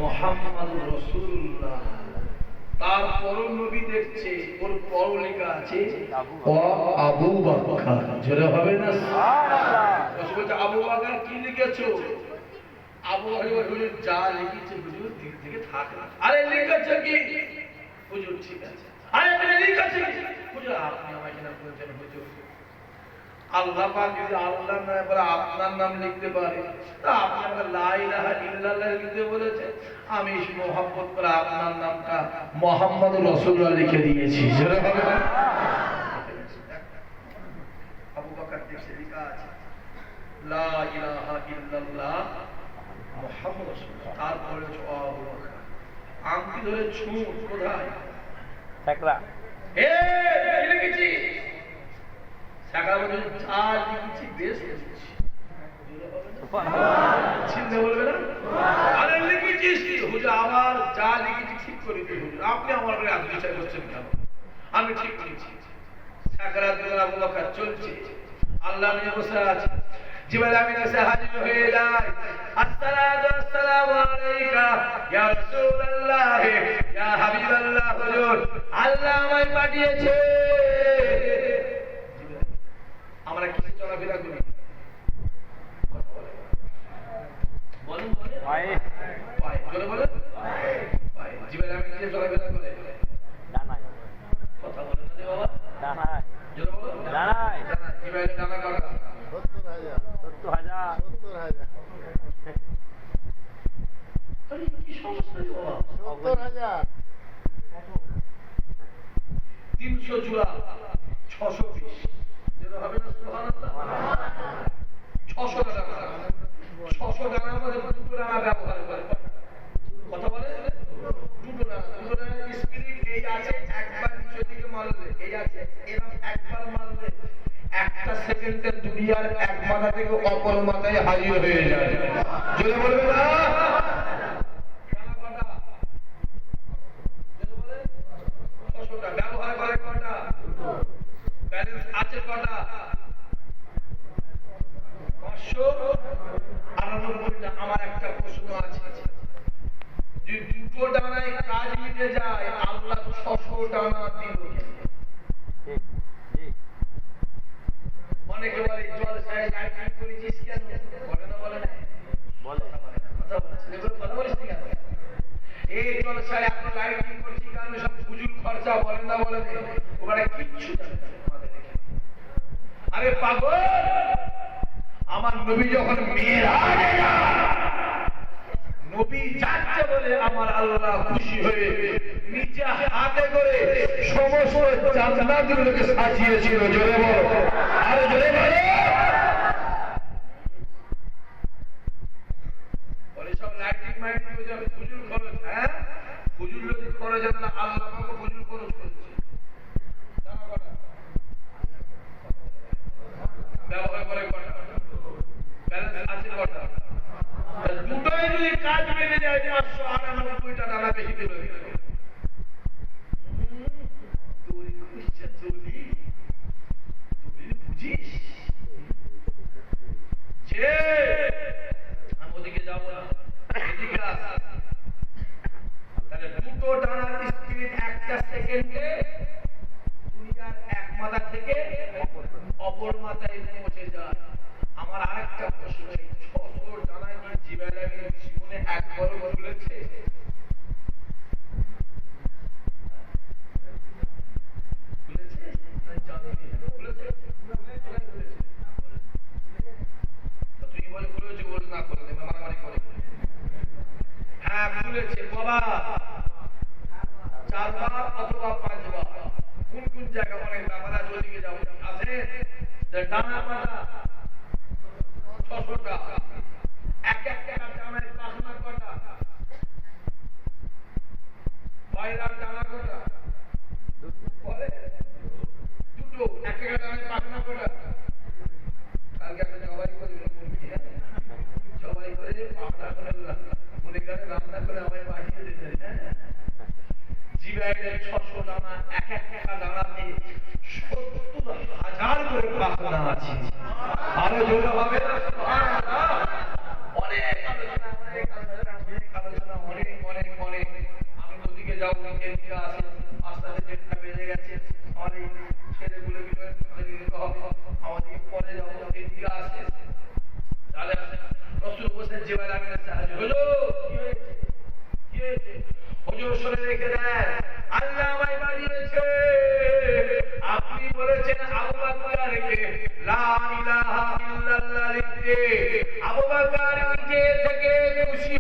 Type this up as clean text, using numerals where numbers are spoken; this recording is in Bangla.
মুহাম্মদ রাসূলুল্লাহ। তারপরও নবী দেখছে ওর পর লেখা আছে ও আবু বকর। জোরে হবে না সুবহানাল্লাহ। বলছে আবু বকর কি লিখেছো? আবু বকর হুজুর যা লিখেছে হুজুর দিক থেকে থাক না। আরে লিখেছে কি হুজুর? ঠিক আছে। আরে তুমি লিখেছে কি হুজুর? আপনি আমাকে না বলছেন হুজুর আল্লাহ পাক যদি আল্লাহর নামে পরে আপনার নাম লিখতে পারে তা আপনি আমাকে লা ইলাহা ইল্লাল্লাহ লিখতে বলেছে, আমি মুহাম্মদ করে আপনার নামটা মুহাম্মদ রাসূলুল্লাহ লিখে দিয়েছি। জোরে হবে না? আবু বকর দেখে লেখা আছে লা ইলাহা ইল্লাল্লাহ মুহাম্মদ রাসূলুল্লাহ। তারপরে আবু বকর আংটি ধরে ছুঁ কোথায় ঠেকরা এ কি লিখেছি? টাকা বলে যা লিখেছি বেশ লিখেছি। চিন্তা বলবে না? আরে লিখেছিস হুজুর আবার যা লিখেছি ঠিক করে দিই হুজুর, আপনি আমার উপরে এত বিচার করছেন কেন? আমি ঠিক করেছি। সাকরাত বেলা আবু বকর চলছে, আল্লাহ নিয়ে বসে আছে, জিবরাইল আমিন এসে হাজির হয়ে যায়। আসসালাতু আসসালামু আলাইকা ইয়া রাসূলুল্লাহ ইয়া হাবিবাল্লাহ। হুজুর আল্লাহ আমায় পাঠিয়েছে। আমরা কি চলাফেরা করি বলেন? পায়ে পায়ে জোরে বলেন পায়ে। জিবরাইল আমিন কি চলাফেরা করে? ডানায়। কথা বলেন না রে বাবা। ডানায়। জোরে বলো ডানায়। জিবরাইল ডানা কাটা 70,000 আরে কি সমস্যা রে বাবা? 70,000 300 জোড়া 600 পিস। যেটা হবে না সুবহানাল্লাহ। 600 টাকা 600 টাকার মধ্যে দুটো টাকা ব্যবহার করে। কথা বলে দুটো টাকা স্পিরিট এই আছে, একবার নিচের দিকে মারলে এই আছে, এরকম একবার মারলে একটা সেকেন্ডে দুনিয়ার এক মাথা থেকে অপর মাথায় হাজির হয়ে যায়। জোরে বলবে না? ব্যবহার করে কটা? ব্যালেন্স আছে কটা? 599টা। আমার একটা প্রশ্ন আছে, যদি দুটো ডানায় কাজ মিটে যায় আল্লাহ 600 ডানা দিল কেন? অনেকে বলে জল সাহেব লাইটিং করেছিস কেন? বলে না বলে না? বলে। কথা বলিস কেন? এই জল সাহেব এখন লাইটিং করছি কারণ সব হুজুর খরচা বলে না বলে না? ওখানে কিচ্ছু জানে না আমাদের এখানে। আরে পাগল, আমার নবী যখন মেরাজে যায়, নবী যাচ্ছে বলে আমার আল্লাহ খুশি হয়ে নিচে হাতে করে সমস্ত জান্নাতগুলোকে সাজিয়েছিল। জোরে বলো, আরে জোরে বলো। বলে সব লাইটিং মাইটিং হয়ে যাবে, হুজুর খরচ। হ্যাঁ হুজুর যদি খরচ যাবে না, আল্লাহ আমাকে হুজুর খরচ করছে। ব্যবহার করে কটা? ব্যালেন্স আছে কটা? দুটোই যদি কাজ মেনে যায় 598টা ডানা বেশি দিল। বুঝিস যে আমি ওদিকে যাবো না, এদিকে আস। তাহলে দুটো ডানার স্পিড একটা সেকেন্ডে দুনিয়ার এক মাথা থেকে অপর মাথায় পৌঁছে যায়। আমার আরেকটা প্রশ্ন, 600 ডানা কি জিবরাইল আমিন জীবনে একবারও খুলেছে? খুলেছে না জানি না? খুলেছে? তুই বলে খুলেছে, বলে না করে দেবে, মারামারি করে। হ্যাঁ খুলেছে বাবা, 4 বার অথবা 5 বার। কোন কোন জায়গা? অনেক ব্যাপার আছে, ওদিকে যাবো। আছে ডানা মাথা 600টা। এক একটা ডানায় পাখনা কটা? বাইরার ডানা কটা? বলে দুটো। এক একটা ডানায় পাখনা কটা? কালকে একটা জবাই করে জবাই করে পাখনা করে মনে করে রান্না করে আমায় পাঠিয়ে দেবেন। জিবরাইলের 600 ডানা, এক একটা ডানাতে 70,000 করে পাখনা আছে। আরো জোরে হবে। অনেক আলোচনা, অনেক আলোচনা, অনেক আলোচনা। এদিকে আসে, আস্তে আস্তে দেড়টা বেজে গেছে, আমার এই ছেলেগুলো আমাদেরকে পরে যাবো, এদিকে আসে, তাহলে রসুল বসে যেবার আমি সাহায্য হলো, কি হয়েছে? হুজুর শুনে রেখে দেন, আল্লাহ আমায় বানিয়েছে, আপনি বলেছেন আবু বকরকে লা ইলাহা ইল্লাল্লাহ লিখতে, আবু বকর নিজে থেকে খুশি